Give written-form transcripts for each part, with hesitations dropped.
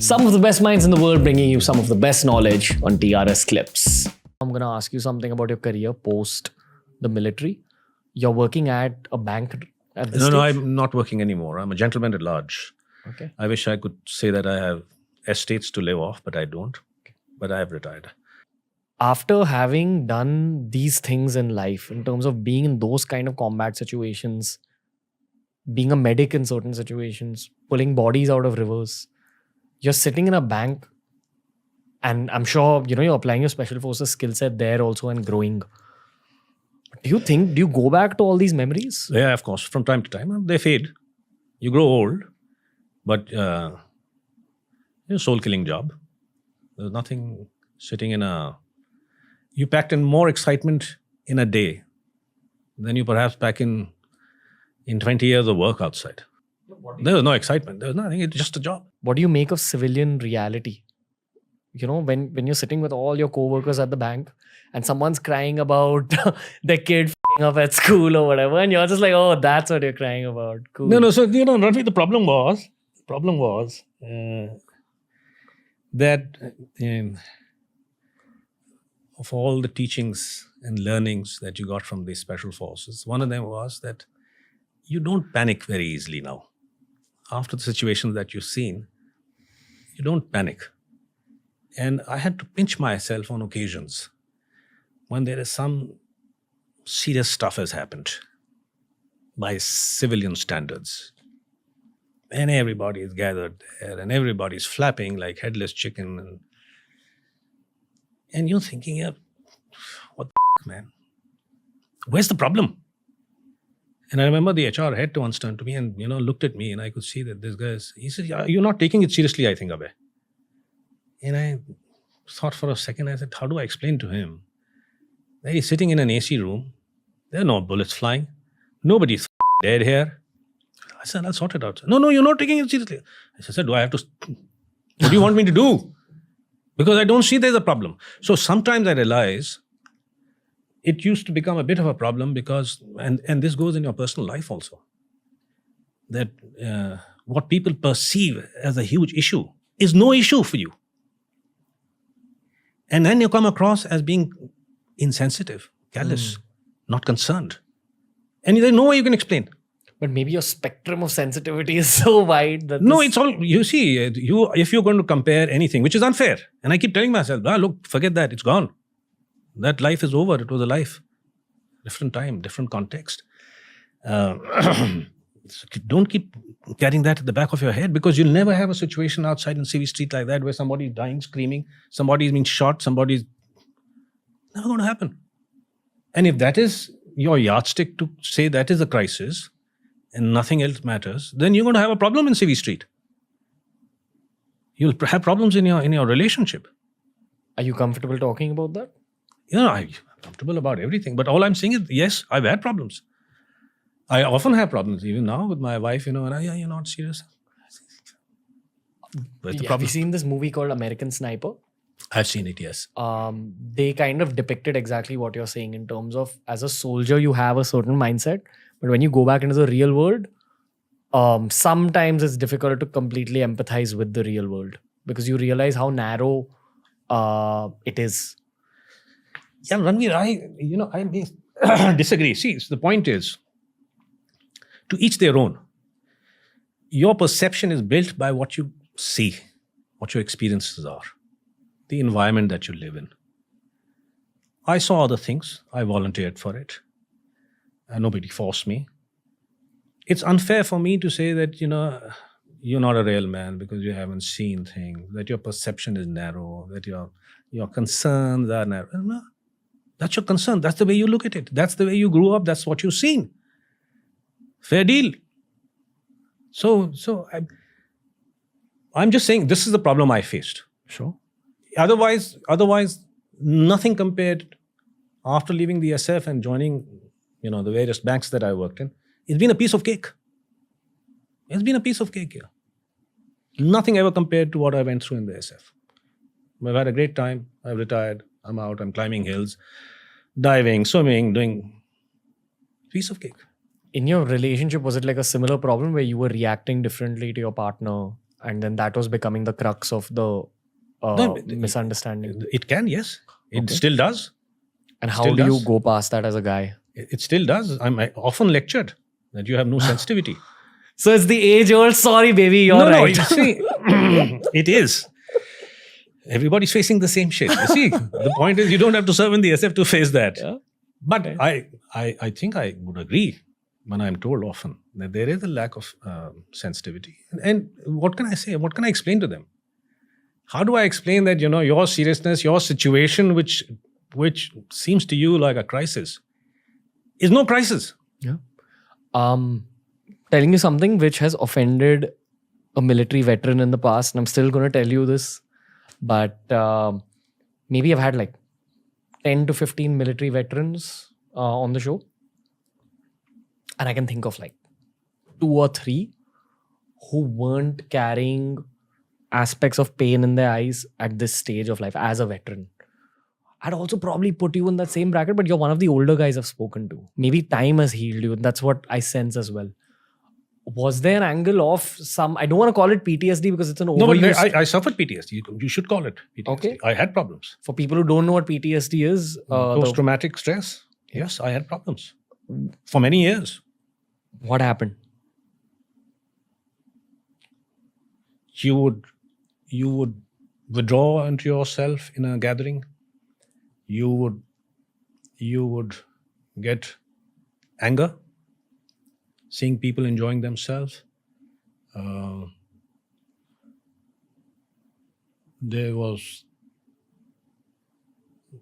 Some of the best minds in the world bringing you some of the best knowledge on TRS Clips. I'm going to ask you something about your career post the military. You're working at a bank at this stage? No, I'm not working anymore. I'm a gentleman at large. Okay. I wish I could say that I have estates to live off, but I don't. But I have retired. After having done these things in life, in terms of being in those kind of combat situations, being a medic in certain situations, pulling bodies out of rivers, you're sitting in a bank, and I'm sure, you're applying your special forces skill set there also and growing. Do you go back to all these memories? Yeah, of course. From time to time, they fade. You grow old, but soul-killing job. There's nothing sitting in a... You packed in more excitement in a day than you perhaps pack in 20 years of work outside. There was no excitement. There was nothing. It's just a job. What do you make of civilian reality? When you're sitting with all your co-workers at the bank and someone's crying about their kid f***ing up at school or whatever, and you're just like, oh, that's what you're crying about. Cool. No. So, Ranveer, the problem was that of all the teachings and learnings that you got from these special forces, one of them was that you don't panic very easily now. After the situations that you've seen, you don't panic. And I had to pinch myself on occasions when there is some serious stuff has happened by civilian standards. And everybody is gathered there and everybody's flapping like headless chicken. And you're thinking, yeah, what the man? Where's the problem? And I remember the HR head once turned to me and, looked at me, and I could see that this guy he said, yeah, you're not taking it seriously, I think, Abhay. And I thought for a second, I said, how do I explain to him that he's sitting in an AC room, there are no bullets flying, nobody's dead here. I said, I'll sort it out. No, you're not taking it seriously. I said, what do you want me to do? Because I don't see there's a problem. So sometimes I realize it used to become a bit of a problem because, and this goes in your personal life also, that what people perceive as a huge issue is no issue for you. And then you come across as being insensitive, callous, not concerned. And there's no way you can explain. But maybe your spectrum of sensitivity is so wide that... No, it's all... You see, if you're going to compare anything, which is unfair, and I keep telling myself, look, forget that, it's gone. That life is over. It was a life. Different time, different context. Don't keep carrying that at the back of your head, because you'll never have a situation outside in CV Street like that where somebody's dying, screaming, somebody's being shot, somebody's... Never going to happen. And if that is your yardstick to say that is a crisis and nothing else matters, then you're going to have a problem in CV Street. You'll have problems in your relationship. Are you comfortable talking about that? I'm comfortable about everything. But all I'm saying is, yes, I've had problems. I often have problems, even now with my wife, and you're not serious. Where's the problem? Have you seen this movie called American Sniper? I've seen it, yes. They kind of depicted exactly what you're saying in terms of, as a soldier, you have a certain mindset. But when you go back into the real world, sometimes it's difficult to completely empathize with the real world because you realize how narrow it is. Yeah, Ranveer, I may disagree. See, the point is, to each their own. Your perception is built by what you see, what your experiences are, the environment that you live in. I saw other things. I volunteered for it. Nobody forced me. It's unfair for me to say that, you're not a real man because you haven't seen things, that your perception is narrow, that your concerns are narrow. No, that's your concern. That's the way you look at it. That's the way you grew up. That's what you've seen. Fair deal. So I'm just saying this is the problem I faced. Sure. Otherwise, nothing compared after leaving the SF and joining, the various banks that I worked in. It's been a piece of cake. It's been a piece of cake here. Nothing ever compared to what I went through in the SF. I've had a great time. I've retired. I'm out. I'm climbing hills, diving, swimming, doing piece of cake. In your relationship, was it like a similar problem where you were reacting differently to your partner and then that was becoming the crux of the No, misunderstanding. It can, yes. It Okay. still does. And how still do you does. go past that as a guy? It still does. I'm often lectured that you have no sensitivity. So it's the age-old, sorry baby, you're No, right. you see, it is. Everybody's facing the same shit. You see, the point is you don't have to serve in the SF to face that. Yeah. But I think I would agree when I'm told often that there is a lack of sensitivity. And what can I say? What can I explain to them? How do I explain that, your seriousness, your situation, which seems to you like a crisis, is no crisis? Yeah. Telling you something which has offended a military veteran in the past, and I'm still going to tell you this, but maybe I've had like 10 to 15 military veterans on the show, and I can think of like 2 or 3 who weren't carrying aspects of pain in their eyes at this stage of life as a veteran. I'd also probably put you in that same bracket, but you're one of the older guys I've spoken to. Maybe time has healed you. That's what I sense as well. Was there an angle of some, I don't want to call it PTSD because it's an No, but overused. I suffered PTSD. You should call it PTSD. Okay. I had problems. For people who don't know what PTSD is, Post-traumatic stress. Yes, I had problems for many years. what happened? You would withdraw into yourself in a gathering. You would get anger, seeing people enjoying themselves. There was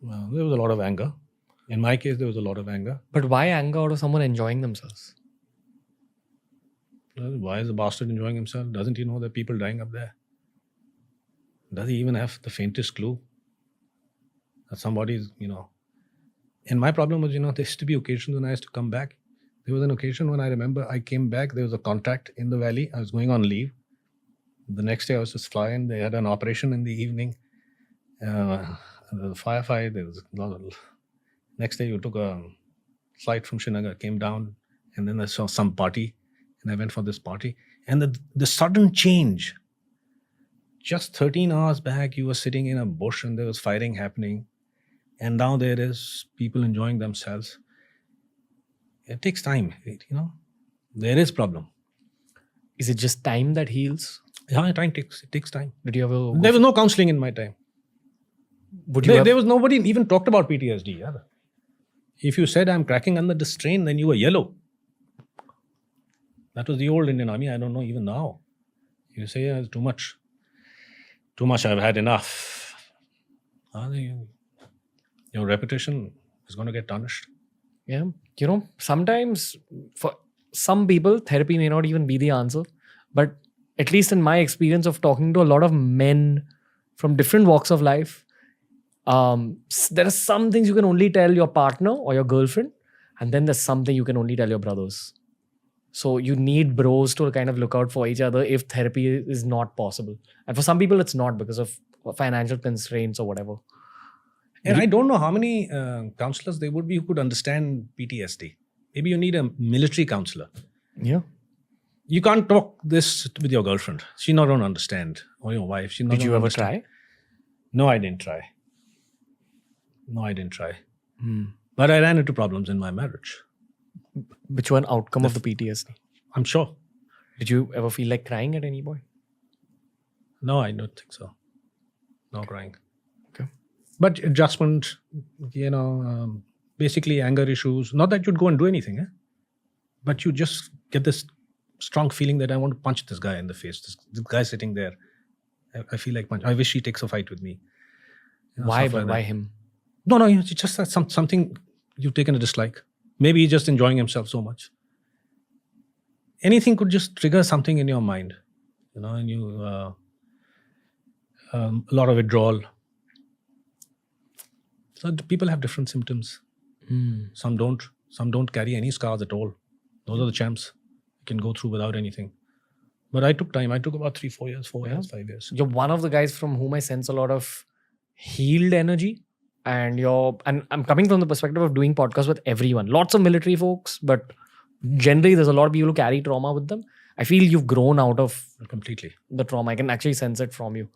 a lot of anger. In my case, there was a lot of anger. But why anger out of someone enjoying themselves? Why is the bastard enjoying himself? Doesn't he know there are people dying up there? Does he even have the faintest clue that somebody's, And my problem was, there used to be occasions when I used to come back. There was an occasion when I remember I came back, there was a contact in the valley. I was going on leave. The next day I was just flying. They had an operation in the evening. The firefight, there was a lot of... Next day you took a flight from Srinagar, came down, and then I saw some party. And I went for this party. And the sudden change. Just 13 hours back, you were sitting in a bush and there was fighting happening. And now there is people enjoying themselves. It takes time, There is problem. Is it just time that heals? Yeah, it takes time. Did you ever... There was no counseling in my time. There was nobody even talked about PTSD. Yeah. If you said I'm cracking under the strain, then you were yellow. That was the old Indian Army. I don't know even now. You say it's too much. Too much, I've had enough. Your reputation is going to get tarnished. Yeah. Sometimes for some people, therapy may not even be the answer. But at least in my experience of talking to a lot of men from different walks of life, there are some things you can only tell your partner or your girlfriend. And then there's something you can only tell your brothers. So you need bros to kind of look out for each other if therapy is not possible. And for some people, it's not because of financial constraints or whatever. And I don't know how many counselors there would be who could understand PTSD. Maybe you need a military counselor. Yeah. You can't talk this with your girlfriend. She's not going to understand. Or your wife. Did you ever try? No, I didn't try. But I ran into problems in my marriage. Which one outcome of the PTSD? I'm sure. Did you ever feel like crying at any point? No, I don't think so. No crying. Okay. But adjustment, basically anger issues. Not that you'd go and do anything, but you just get this strong feeling that I want to punch this guy in the face. This guy sitting there. I feel like punch. I wish he takes a fight with me. Why? But why him? No, it's just that something you've taken a dislike. Maybe he's just enjoying himself so much. Anything could just trigger something in your mind, and you a lot of withdrawal. So people have different symptoms. Some don't carry any scars at all. Those are the champs. You can go through without anything. But I took time. I took about 3-4 years, 4 years, 5 years. You're one of the guys from whom I sense a lot of healed energy. And I'm coming from the perspective of doing podcasts with everyone. Lots of military folks, but generally there's a lot of people who carry trauma with them. I feel you've grown out of Completely. the trauma. I can actually sense it from you.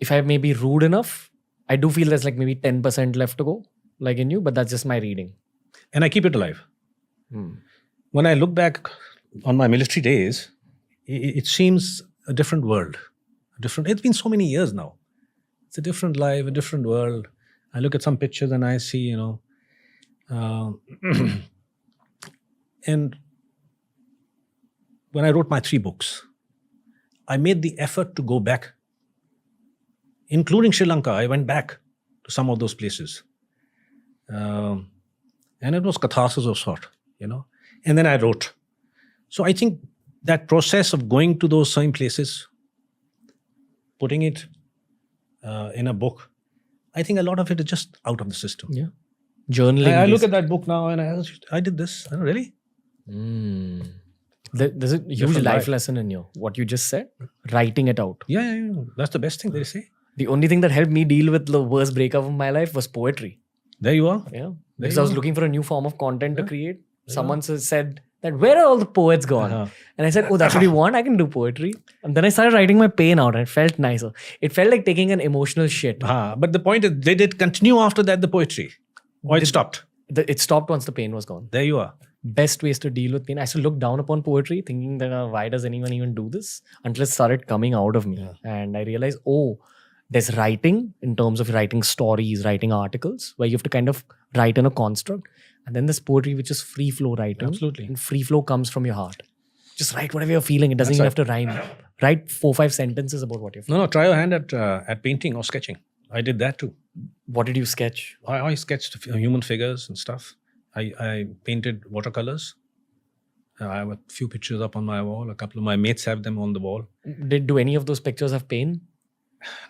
If I may be rude enough, I do feel there's like maybe 10% left to go, like in you, but that's just my reading. And I keep it alive. When I look back on my military days, it seems a different world. It's been so many years now. It's a different life, a different world. I look at some pictures and I see, and when I wrote my 3 books, I made the effort to go back, including Sri Lanka. I went back to some of those places. And it was catharsis of sort, And then I wrote. So I think that process of going to those same places, putting it in a book, I think a lot of it is just out of the system. Yeah. Journaling. I look at that book now and I did this. Really? There's a huge life lesson in you. What you just said, writing it out. Yeah. That's the best thing they say. The only thing that helped me deal with the worst breakup of my life was poetry. There you are. Yeah. Because I was looking for a new form of content to create. Someone said that, where are all the poets gone? And I said, oh, that's what you want? I can do poetry. And then I started writing my pain out and it felt nicer. It felt like taking an emotional shit. But the point is, did it continue after that, the poetry? Or it stopped? It stopped once the pain was gone. There you are. Best ways to deal with pain. I used to look down upon poetry, thinking that why does anyone even do this? Until it started coming out of me. And I realized, there's writing in terms of writing stories, writing articles, where you have to kind of write in a construct. And then there's poetry, which is free flow writing. Absolutely. And free flow comes from your heart. Just write whatever you're feeling. It doesn't even have to rhyme. Write 4-5 sentences about what you're feeling. No, try your hand at painting or sketching. I did that too. What did you sketch? I sketched human figures and stuff. I painted watercolors. I have a few pictures up on my wall. A couple of my mates have them on the wall. Do any of those pictures have pain?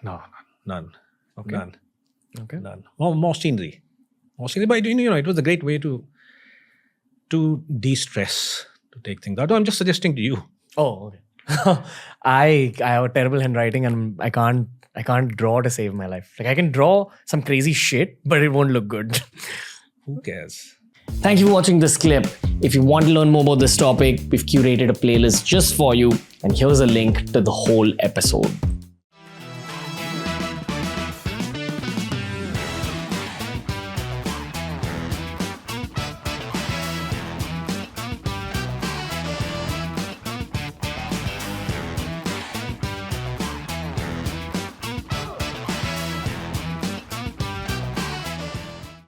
No, none. Okay. None. Okay. None. More scenery. But it was a great way to de-stress, to take things out. I'm just suggesting to you. Oh, okay. I have a terrible handwriting and I can't draw to save my life. Like I can draw some crazy shit, but it won't look good. Who cares? Thank you for watching this clip. If you want to learn more about this topic, we've curated a playlist just for you, and here's a link to the whole episode.